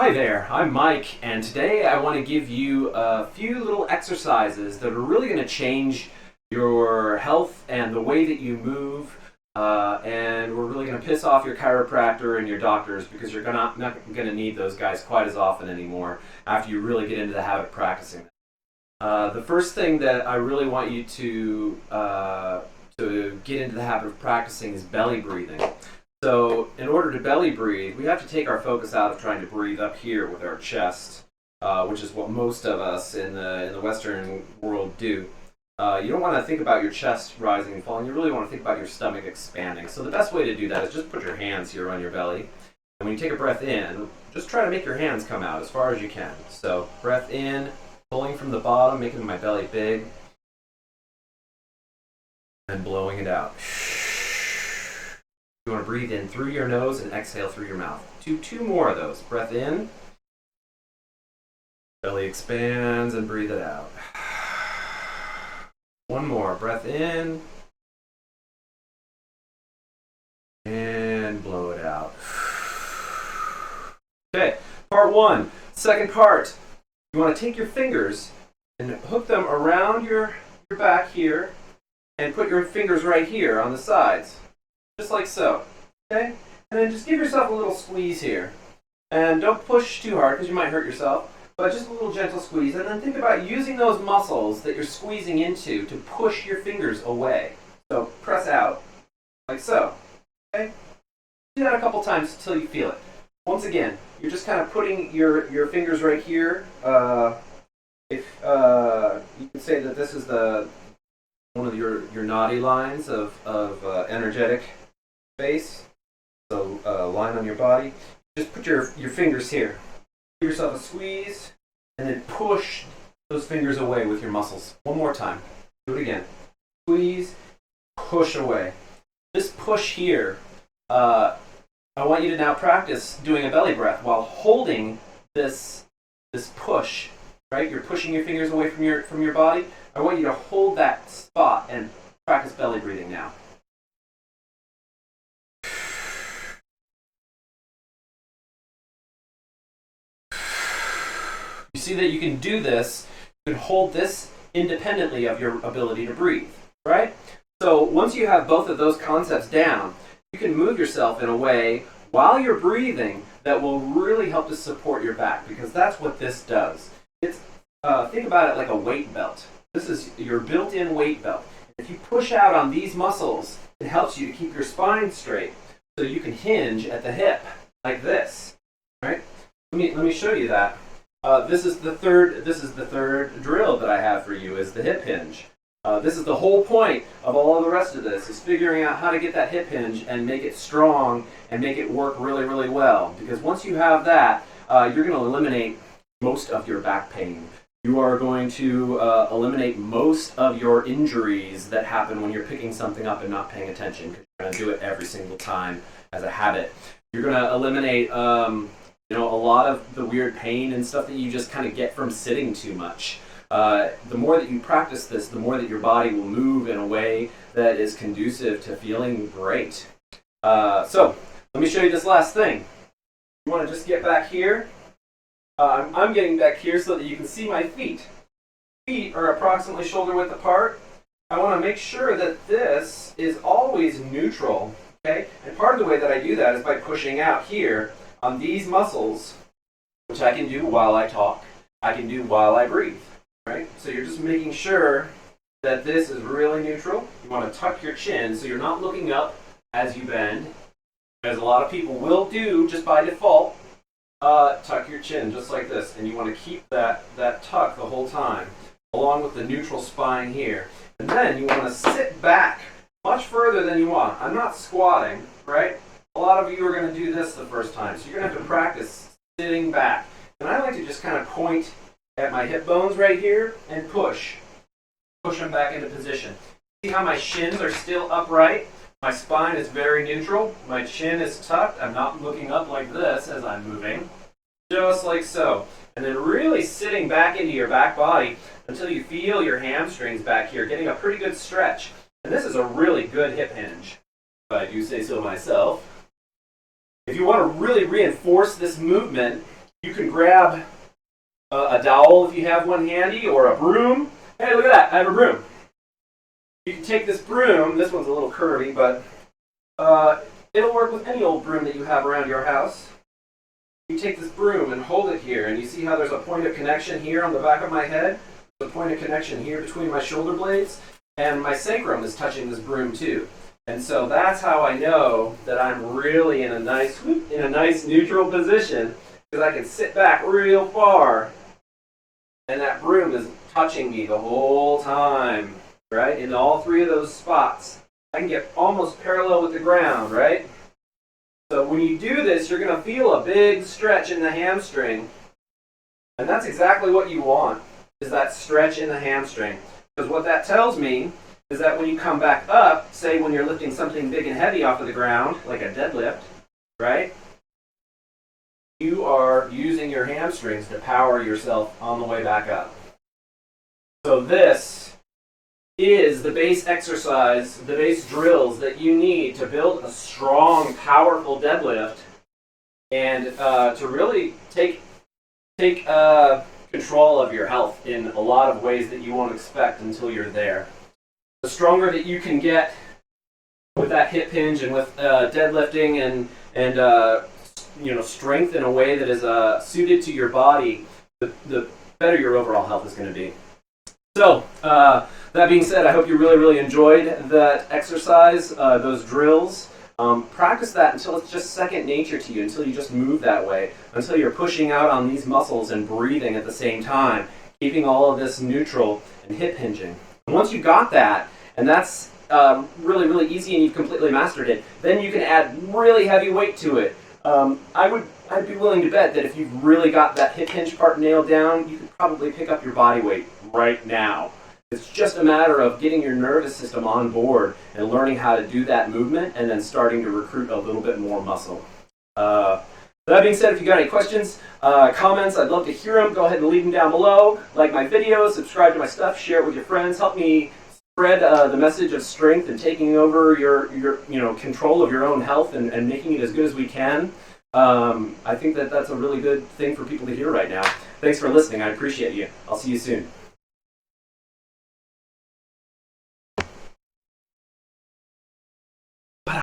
Hi there, I'm Mike, and today I want to give you a few little exercises that are really going to change your health and the way that you move, and we're really going to piss off your chiropractor and your doctors because you're not going to need those guys quite as often anymore after you really get into the habit of practicing. The first thing that I really want you to get into the habit of practicing is belly breathing. So in order to belly breathe, we have to take our focus out of trying to breathe up here with our chest, which is what most of us in the Western world do. You don't want to think about your chest rising and falling. You really want to think about your stomach expanding. So the best way to do that is just put your hands here on your belly. And when you take a breath in, just try to make your hands come out as far as you can. So breath in, pulling from the bottom, making my belly big, and blowing it out. You want to breathe in through your nose and exhale through your mouth. Two more of those. Breath in, belly expands, and breathe it out. One more. Breath in, and blow it out. Okay, part one. Second part. You want to take your fingers and hook them around your back here, and put your fingers right here on the sides. Just like so, okay? And then just give yourself a little squeeze here. And don't push too hard because you might hurt yourself, but just a little gentle squeeze. And then think about using those muscles that you're squeezing into to push your fingers away. So press out, like so, okay? Do that a couple times until you feel it. Once again, you're just kind of putting your fingers right here. If you can say that this is one of your naughty lines of energetic space, so line on your body. Just put your fingers here. Give yourself a squeeze, and then push those fingers away with your muscles. One more time. Do it again. Squeeze, push away. This push here, I want you to now practice doing a belly breath while holding this push. Right? You're pushing your fingers away from your body. I want you to hold that spot and practice belly breathing now. You see that you can do this, you can hold this independently of your ability to breathe, right? So once you have both of those concepts down, you can move yourself in a way while you're breathing that will really help to support your back, because that's what this does. Think about it like a weight belt. This is your built-in weight belt. If you push out on these muscles, it helps you to keep your spine straight, so you can hinge at the hip like this. Right? Let me show you that. This is the third drill that I have for you, is the hip hinge. This is the whole point of all of the rest of this, is figuring out how to get that hip hinge and make it strong and make it work really, really well. Because once you have that, you're going to eliminate most of your back pain. You are going to eliminate most of your injuries that happen when you're picking something up and not paying attention, because you're going to do it every single time as a habit. You're going to eliminate a lot of the weird pain and stuff that you just kind of get from sitting too much. The more that you practice this, the more that your body will move in a way that is conducive to feeling great. So let me show you this last thing. You want to just get back here. I'm getting back here so that you can see my feet. Feet are approximately shoulder width apart. I want to make sure that this is always neutral, okay? And part of the way that I do that is by pushing out here on these muscles, which I can do while I talk, I can do while I breathe, right? So you're just making sure that this is really neutral. You want to tuck your chin so you're not looking up as you bend, as a lot of people will do just by default. Tuck your chin just like this, and you want to keep that tuck the whole time, along with the neutral spine here. And then you want to sit back much further than you want. I'm not squatting, right? A lot of you are going to do this the first time, so you're going to have to practice sitting back. And I like to just kind of point at my hip bones right here and push them back into position. See how my shins are still upright? My spine is very neutral. My chin is tucked. I'm not looking up like this as I'm moving. Just like so. And then really sitting back into your back body until you feel your hamstrings back here, getting a pretty good stretch. And this is a really good hip hinge, if I do say so myself. If you want to really reinforce this movement, You can grab a dowel if you have one handy, or a broom. Hey, look at that, I have a broom. You can take this broom, this one's a little curvy, but it'll work with any old broom that you have around your house. You take this broom and hold it here, and you see how there's a point of connection here on the back of my head? There's a point of connection here between my shoulder blades, and my sacrum is touching this broom too. And so that's how I know that I'm really in a nice neutral position, because I can sit back real far, and that broom is touching me the whole time, right? In all three of those spots. I can get almost parallel with the ground, right? So when you do this, you're going to feel a big stretch in the hamstring. And that's exactly what you want, is that stretch in the hamstring. Because what that tells me is that when you come back up, say when you're lifting something big and heavy off of the ground, like a deadlift, right? You are using your hamstrings to power yourself on the way back up. So this is the base exercise, the base drills that you need to build a strong, powerful deadlift, and to really take control of your health in a lot of ways that you won't expect until you're there. The stronger that you can get with that hip hinge and with deadlifting and strength in a way that is suited to your body, the better your overall health is going to be. So, that being said, I hope you really, really enjoyed that exercise, those drills. Practice that until it's just second nature to you, until you just move that way, until you're pushing out on these muscles and breathing at the same time, keeping all of this neutral and hip hinging. And once you got that, and that's really, really easy and you've completely mastered it, then you can add really heavy weight to it. I'd be willing to bet that if you've really got that hip hinge part nailed down, you could probably pick up your body weight right now. It's just a matter of getting your nervous system on board and learning how to do that movement and then starting to recruit a little bit more muscle. That being said, if you got any questions, comments, I'd love to hear them. Go ahead and leave them down below. Like my videos, subscribe to my stuff, share it with your friends. Help me spread the message of strength and taking over your control of your own health and making it as good as we can. I think that that's a really good thing for people to hear right now. Thanks for listening. I appreciate you. I'll see you soon.